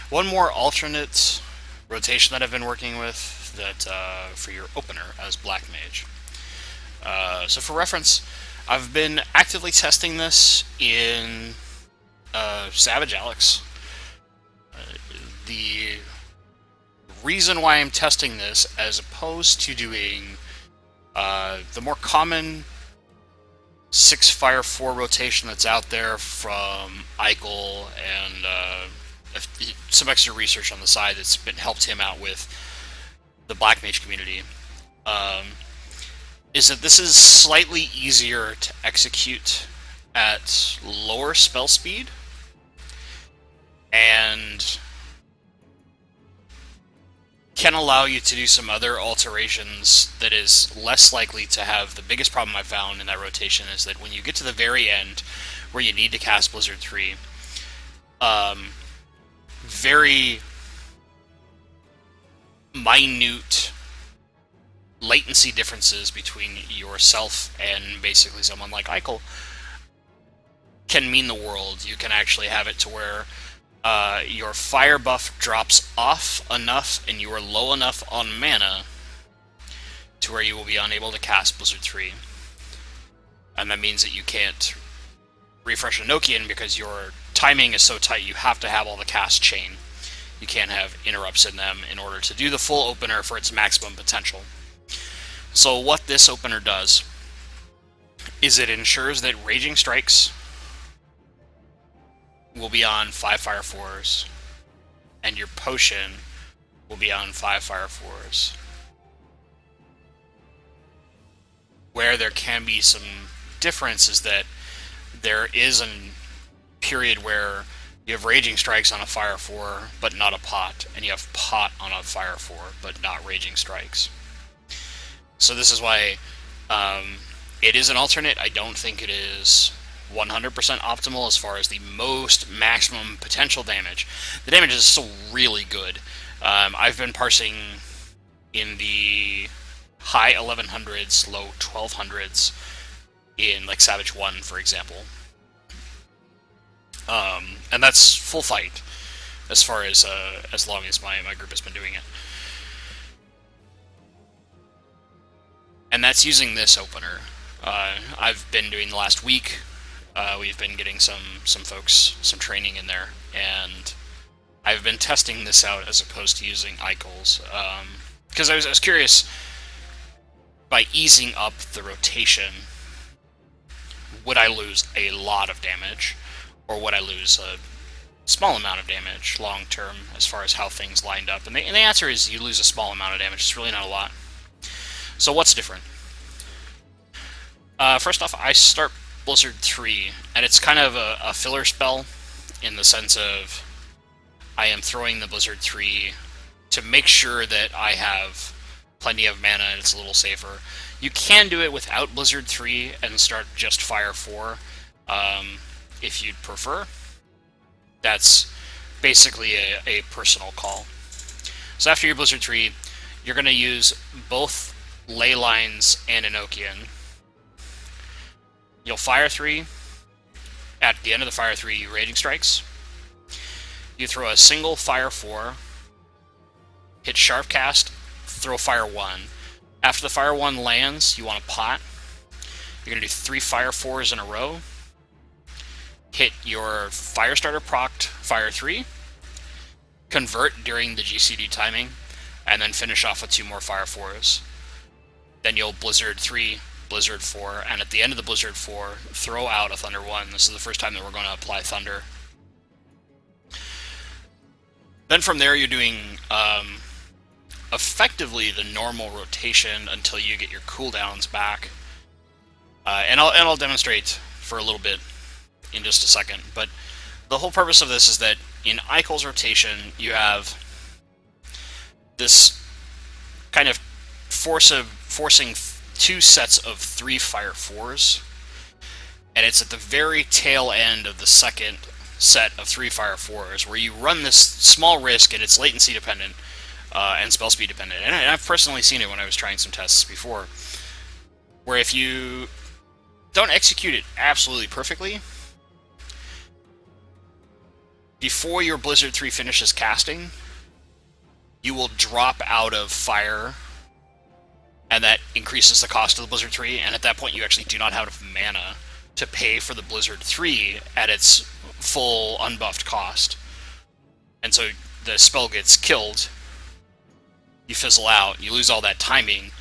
One more alternate rotation that I've been working with that for your opener as Black Mage. So for reference, I've been actively testing this in Savage Alex. The reason why I'm testing this, as opposed to doing the more common 6 Fire 4 rotation that's out there from Eichel and some extra research on the side that's been helped him out with the Black Mage community, is that this is slightly easier to execute at lower spell speed and can allow you to do some other alterations that is less likely to have the biggest problem I found in that rotation is that when you get to the very end where you need to cast Blizzard 3, very minute latency differences between yourself and basically someone like Eichel can mean the world. You can actually have it to where your fire buff drops off enough and you are low enough on mana to where you will be unable to cast Blizzard 3. And that means that you can't refresh Enochian because your timing is so tight you have to have all the cast chain. You can't have interrupts in them in order to do the full opener for its maximum potential. So what this opener does is it ensures that Raging Strikes will be on 5 Fire 4s, and your potion will be on 5 Fire 4s. Where there can be some difference is that there is a period where you have Raging Strikes on a Fire 4, but not a Pot, and you have Pot on a Fire 4, but not Raging Strikes. So this is why it is an alternate. I don't think it is 100% optimal as far as the most maximum potential damage. The damage is still really good. I've been parsing in the high 1100s, low 1200s in like Savage 1, for example. And that's full fight as far as long as my group has been doing it. And that's using this opener. I've been doing the last week. We've been getting some folks some training in there, and I've been testing this out as opposed to using Eichel's, because I was curious, by easing up the rotation, would I lose a lot of damage, or would I lose a small amount of damage long term as far as how things lined up? And the answer is you lose a small amount of damage. It's really not a lot. So what's different? First off, I start Blizzard 3, and it's kind of a filler spell in the sense of I am throwing the Blizzard 3 to make sure that I have plenty of mana and it's a little safer. You can do it without Blizzard 3 and start just Fire 4 if you'd prefer. That's basically a personal call. So after your Blizzard 3, you're going to use both Ley Lines and Enochian. You'll Fire 3. At the end of the Fire 3, you Raging Strikes. You throw a single Fire 4, hit Sharp Cast, throw Fire 1. After the Fire 1 lands, you want a Pot. You're going to do 3 Fire 4s in a row. Hit your Firestarter procced Fire 3. Convert during the GCD timing, and then finish off with 2 more Fire 4s. Then you'll Blizzard 3, Blizzard 4, and at the end of the Blizzard 4, throw out a Thunder 1. This is the first time that we're going to apply Thunder. Then from there, you're doing effectively the normal rotation until you get your cooldowns back. And I'll demonstrate for a little bit in just a second. But the whole purpose of this is that in Eichel's rotation, you have this kind of forcing 2 sets of 3 Fire 4s, and it's at the very tail end of the second set of 3 Fire 4s where you run this small risk, and it's latency dependent and spell speed dependent. And I've personally seen it when I was trying some tests before, where if you don't execute it absolutely perfectly, before your Blizzard 3 finishes casting, you will drop out of fire, and that increases the cost of the Blizzard 3, and at that point you actually do not have enough mana to pay for the Blizzard 3 at its full unbuffed cost. And so the spell gets killed, you fizzle out, you lose all that timing,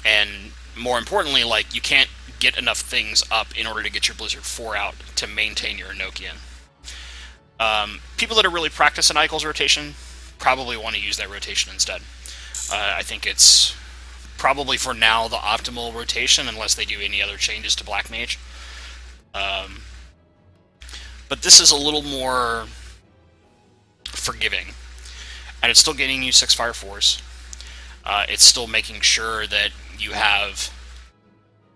and more importantly, like, you can't get enough things up in order to get your Blizzard 4 out to maintain your Enochian. People that are really practicing Eichel's rotation probably want to use that rotation instead. I think it's probably for now the optimal rotation, unless they do any other changes to Black Mage. But this is a little more forgiving, and it's still getting you 6 Fire 4s. It's still making sure that you have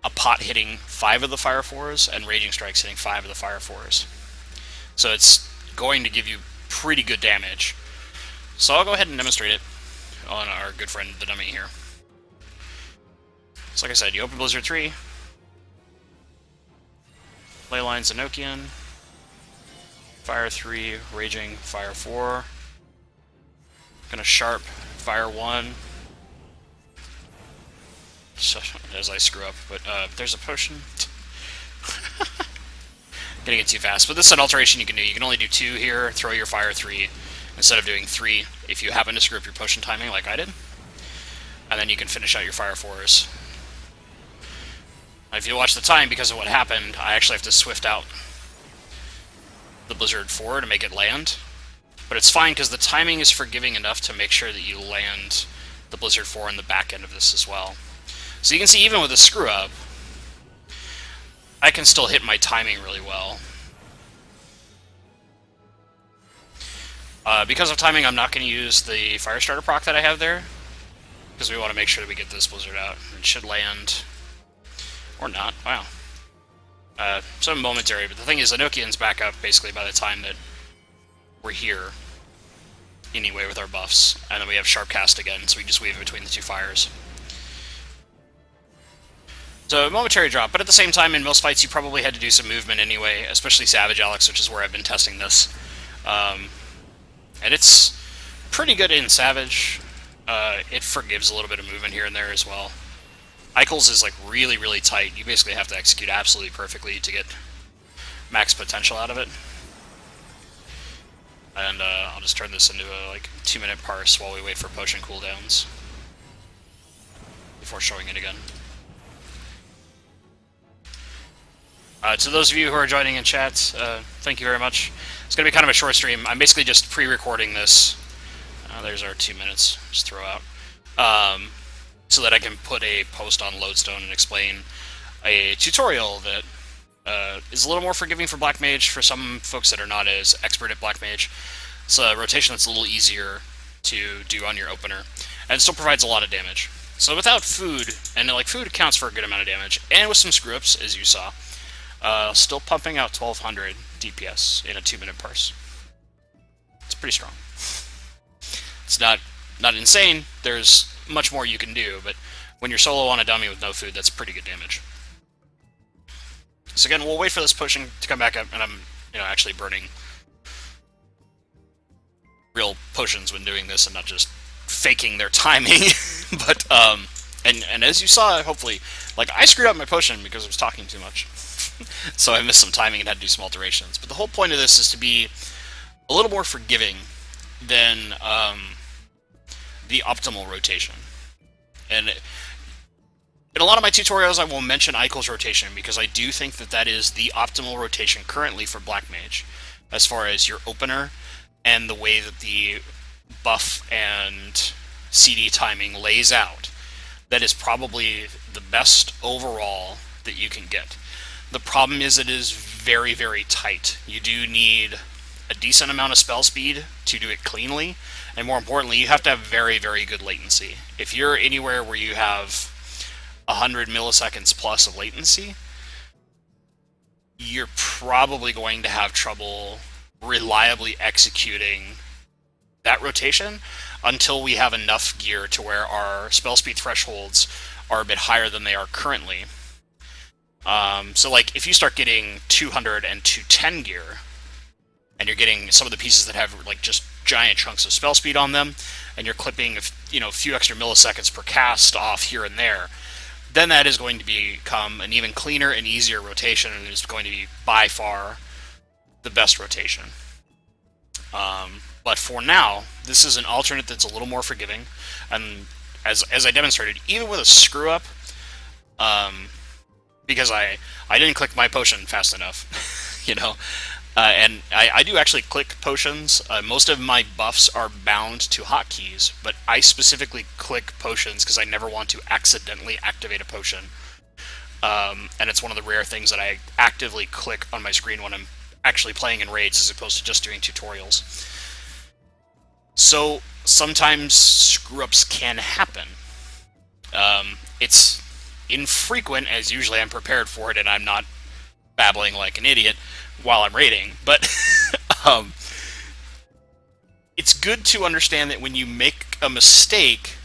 a pot hitting 5 of the Fire 4s and Raging Strikes hitting 5 of the Fire 4s. So it's going to give you pretty good damage. So I'll go ahead and demonstrate it on our good friend the dummy here. So like I said, you open Blizzard 3, Leylines Enochian, Fire 3, Raging, Fire 4, gonna Sharp, Fire 1, so, as I screw up, but there's a potion. Getting it too fast, but this is an alteration you can do. You can only do 2 here, throw your Fire 3, instead of doing 3, if you happen to screw up your potion timing like I did. And then you can finish out your Fire 4s. If you watch the time, because of what happened, I actually have to swift out the Blizzard 4 to make it land. But it's fine, because the timing is forgiving enough to make sure that you land the Blizzard 4 in the back end of this as well. So you can see, even with a screw-up, I can still hit my timing really well. Because of timing, I'm not going to use the Firestarter proc that I have there, because we want to make sure that we get this Blizzard out. It should land, or not. Wow. So momentary, but the thing is, Enochian's back up basically by the time that we're here, anyway, with our buffs. And then we have Sharp Cast again, so we just weave in between the 2 fires. So, momentary drop, but at the same time, in most fights, you probably had to do some movement anyway, especially Savage Alex, which is where I've been testing this. And it's pretty good in Savage. It forgives a little bit of movement here and there as well. Eichel's is, like, really, really tight. You basically have to execute absolutely perfectly to get max potential out of it. And I'll just turn this into a, like, 2-minute parse while we wait for potion cooldowns before showing it again. To those of you who are joining in chat, thank you very much. It's going to be kind of a short stream. I'm basically just pre-recording this. There's our 2 minutes, just throw out. So that I can put a post on Lodestone and explain a tutorial that is a little more forgiving for Black Mage for some folks that are not as expert at Black Mage. It's a rotation that's a little easier to do on your opener, and it still provides a lot of damage. So without food, and like food accounts for a good amount of damage, and with some screw-ups, as you saw, still pumping out 1200 DPS in a 2-minute parse. It's pretty strong. It's not insane. There's much more you can do, but when you're solo on a dummy with no food, that's pretty good damage. So again, we'll wait for this potion to come back up, and I'm, actually burning real potions when doing this and not just faking their timing. But and as you saw, hopefully, like, I screwed up my potion because I was talking too much. So I missed some timing and had to do some alterations. But the whole point of this is to be a little more forgiving than the optimal rotation. And in a lot of my tutorials, I will mention Eichel's rotation, because I do think that that is the optimal rotation currently for Black Mage, as far as your opener and the way that the buff and CD timing lays out. That is probably the best overall that you can get. The problem is it is very, very tight. You do need a decent amount of spell speed to do it cleanly, and more importantly, you have to have very, very good latency. If you're anywhere where you have 100 milliseconds plus of latency, you're probably going to have trouble reliably executing that rotation until we have enough gear to where our spell speed thresholds are a bit higher than they are currently. So like, if you start getting 200 and 210 gear, and you're getting some of the pieces that have like just giant chunks of spell speed on them, and you're clipping a few extra milliseconds per cast off here and there, then that is going to become an even cleaner and easier rotation, and is going to be by far the best rotation. But for now, this is an alternate that's a little more forgiving, and as I demonstrated, even with a screw up, because I didn't click my potion fast enough, and I do actually click potions. Most of my buffs are bound to hotkeys, but I specifically click potions because I never want to accidentally activate a potion. And it's one of the rare things that I actively click on my screen when I'm actually playing in raids as opposed to just doing tutorials. So sometimes screw-ups can happen. It's infrequent, as usually I'm prepared for it and I'm not babbling like an idiot while I'm raiding, but it's good to understand that when you make a mistake,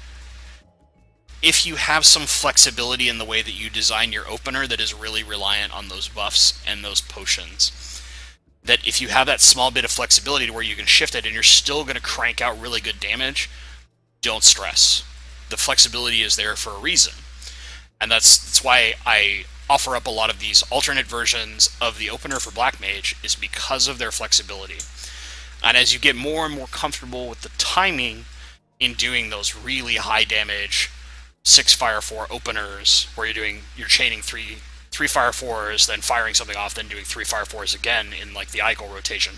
if you have some flexibility in the way that you design your opener that is really reliant on those buffs and those potions, that if you have that small bit of flexibility to where you can shift it and you're still going to crank out really good damage, don't stress. The flexibility is there for a reason. And that's why I offer up a lot of these alternate versions of the opener for Black Mage, is because of their flexibility. And as you get more and more comfortable with the timing in doing those really high damage 6 Fire 4 openers, where you're chaining three Fire 4s, then firing something off, then doing 3 Fire 4s again in like the Eichel rotation.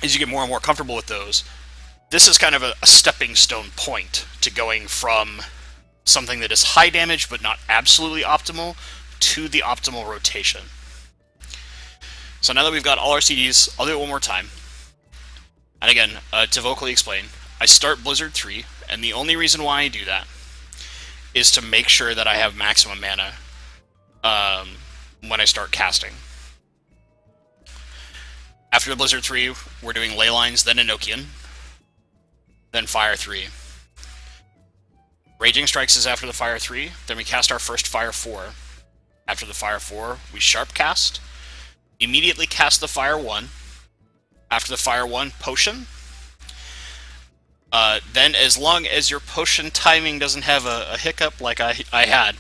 As you get more and more comfortable with those, this is kind of a stepping stone point to going from something that is high damage but not absolutely optimal to the optimal rotation. So now that we've got all our CDs, I'll do it one more time. And again, to vocally explain, I start Blizzard 3, and the only reason why I do that is to make sure that I have maximum mana when I start casting. After the Blizzard 3, we're doing Ley Lines, then Enochian, then Fire 3. Raging Strikes is after the Fire 3, then we cast our first Fire 4. After the Fire 4, we Sharp Cast, immediately cast the Fire 1. After the Fire 1, Potion. Then, as long as your potion timing doesn't have a hiccup like I had,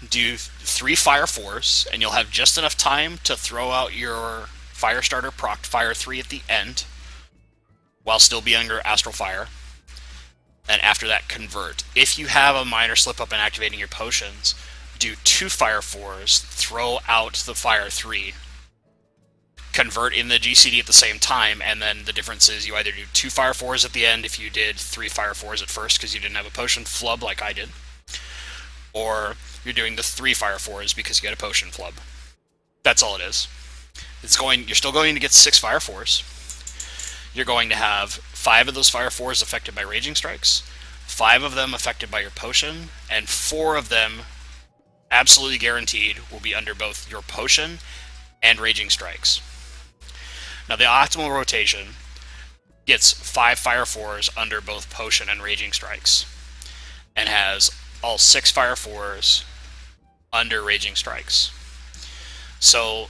do 3 Fire 4s, and you'll have just enough time to throw out your Firestarter proc Fire 3 at the end, while still being under Astral Fire. And after that, convert. If you have a minor slip-up in activating your potions, do 2 Fire 4s, throw out the Fire 3, convert in the GCD at the same time, and then the difference is you either do 2 Fire 4s at the end if you did 3 Fire 4s at first because you didn't have a potion flub like I did, or you're doing the 3 Fire 4s because you got a potion flub. That's all it is. You're still going to get 6 Fire 4s. You're going to have 5 of those Fire 4s affected by Raging Strikes, 5 of them affected by your potion, and 4 of them, absolutely guaranteed, will be under both your potion and Raging Strikes. Now, the optimal rotation gets 5 Fire 4s under both Potion and Raging Strikes, and has all 6 Fire 4s under Raging Strikes. So,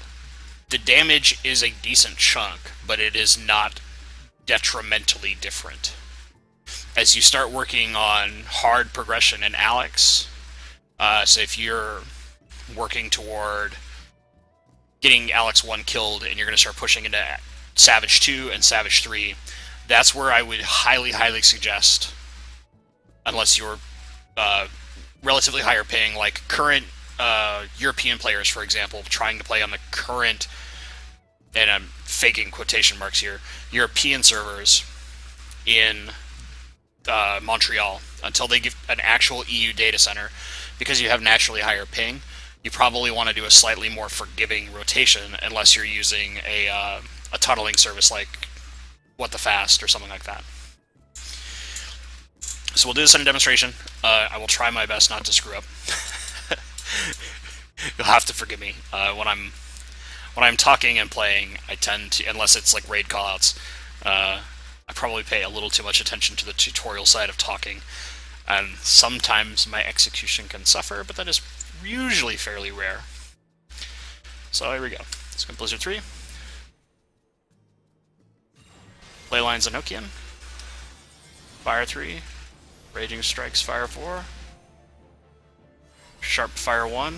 the damage is a decent chunk, but it is not detrimentally different. As you start working on hard progression in Alex, so if you're working toward getting Alex 1 killed and you're going to start pushing into Savage 2 and Savage 3, that's where I would highly, highly suggest, unless you're relatively higher paying, like current European players, for example, trying to play on the current, and I'm faking quotation marks here, European servers in Montreal, until they give an actual EU data center, because you have naturally higher ping, you probably want to do a slightly more forgiving rotation, unless you're using a tunneling service like What the Fast or something like that. So we'll do this in a demonstration. I will try my best not to screw up. You'll have to forgive me. When I'm talking and playing, I tend to, unless it's like raid callouts, I probably pay a little too much attention to the tutorial side of talking, and sometimes my execution can suffer, but that is usually fairly rare. So here we go. Let's go Blizzard 3. Leyline's Enochian. Fire 3. Raging Strikes, Fire 4. Sharp Fire 1.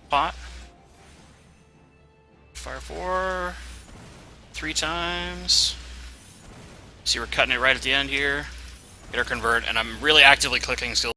Pot. Fire 4. 3 times. See, we're cutting it right at the end here. Hit our convert, and I'm really actively clicking still.